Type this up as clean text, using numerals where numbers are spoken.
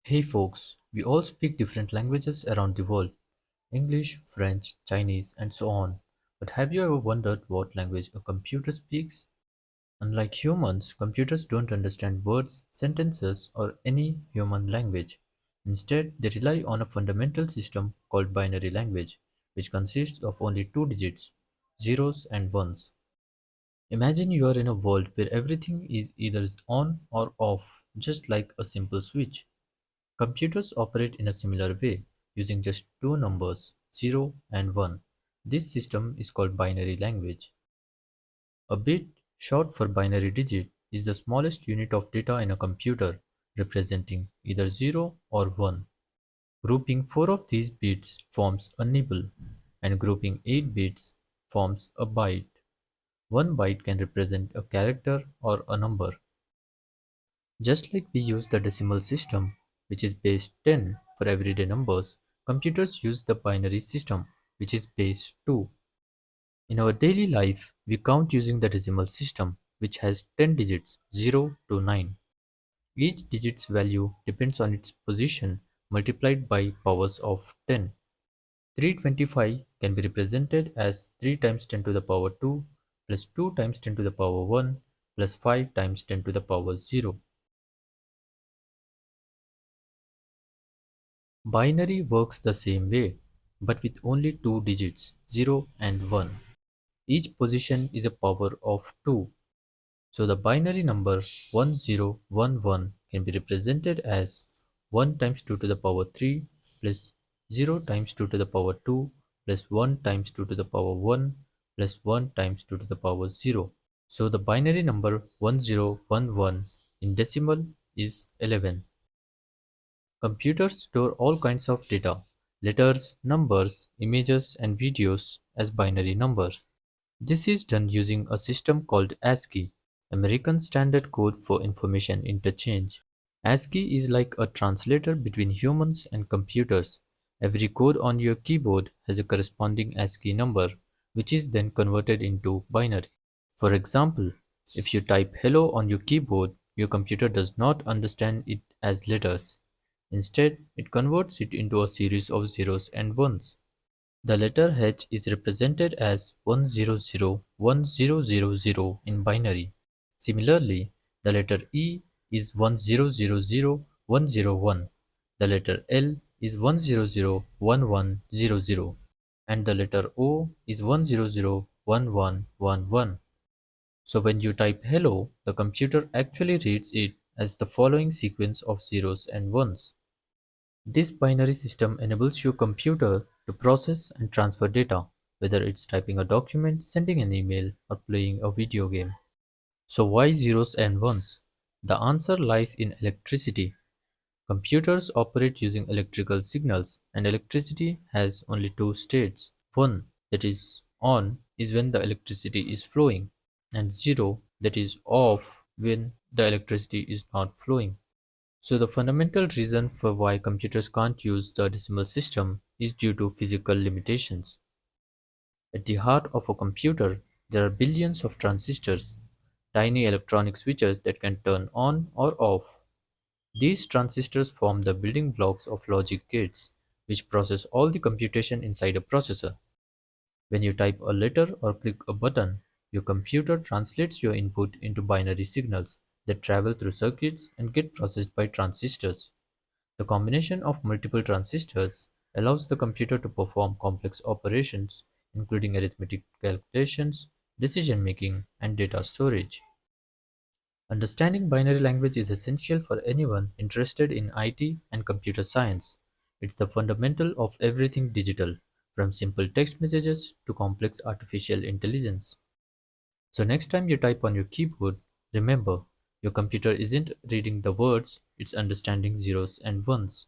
Hey folks, we all speak different languages around the world English, French, Chinese, and so on. But have you ever wondered what language a computer speaks? Unlike humans, computers don't understand words, sentences, or any human language. Instead, they rely on a fundamental system called binary language, which consists of only two digits, zeros and ones. Imagine you are in a world where everything is either on or off, just like a simple switch. Computers operate in a similar way, using just two numbers, 0 and 1. This system is called binary language. A bit, short for binary digit, is the smallest unit of data in a computer, representing either 0 or 1. Grouping 4 of these bits forms a nibble, and grouping 8 bits forms a byte. One byte can represent a character or a number. Just like we use the decimal system, which is base 10 for everyday numbers, computers use the binary system, which is base 2. In our daily life, we count using the decimal system, which has 10 digits 0 to 9. Each digit's value depends on its position multiplied by powers of 10. 325 can be represented as 3 times 10 to the power 2 plus 2 times 10 to the power 1 plus 5 times 10 to the power 0. Binary works the same way, but with only two digits, 0 and 1. Each position is a power of 2. So the binary number 1011 can be represented as 1 times 2 to the power 3 plus 0 times 2 to the power 2 plus 1 times 2 to the power 1 plus 1 times 2 to the power 0. So the binary number 1011 in decimal is 11. Computers store all kinds of data, letters, numbers, images, and videos as binary numbers. This is done using a system called ASCII, American Standard Code for Information Interchange. ASCII is like a translator between humans and computers. Every code on your keyboard has a corresponding ASCII number, which is then converted into binary. For example, if you type hello on your keyboard, your computer does not understand it as letters. Instead, it converts it into a series of zeros and ones. The letter H is represented as 1001000 in binary. Similarly, the letter E is 1000101, the letter L is 1001100, and the letter O is 1001111. So when you type hello, the computer actually reads it as the following sequence of zeros and ones. This binary system enables your computer to process and transfer data, whether it's typing a document, sending an email, or playing a video game. So why zeros and ones? The answer lies in electricity. Computers operate using electrical signals, and electricity has only two states. One, that is on, is when the electricity is flowing, and zero, that is off, when the electricity is not flowing. So the fundamental reason for why computers can't use the decimal system is due to physical limitations. At the heart of a computer, there are billions of transistors, tiny electronic switches that can turn on or off. These transistors form the building blocks of logic gates, which process all the computation inside a processor. When you type a letter or click a button, your computer translates your input into binary signals that travel through circuits and get processed by transistors. The combination of multiple transistors allows the computer to perform complex operations, including arithmetic calculations, decision making, and data storage. Understanding binary language is essential for anyone interested in IT and computer science. It's the fundamental of everything digital, from simple text messages to complex artificial intelligence. So next time you type on your keyboard, remember, your computer isn't reading the words, it's understanding zeros and ones.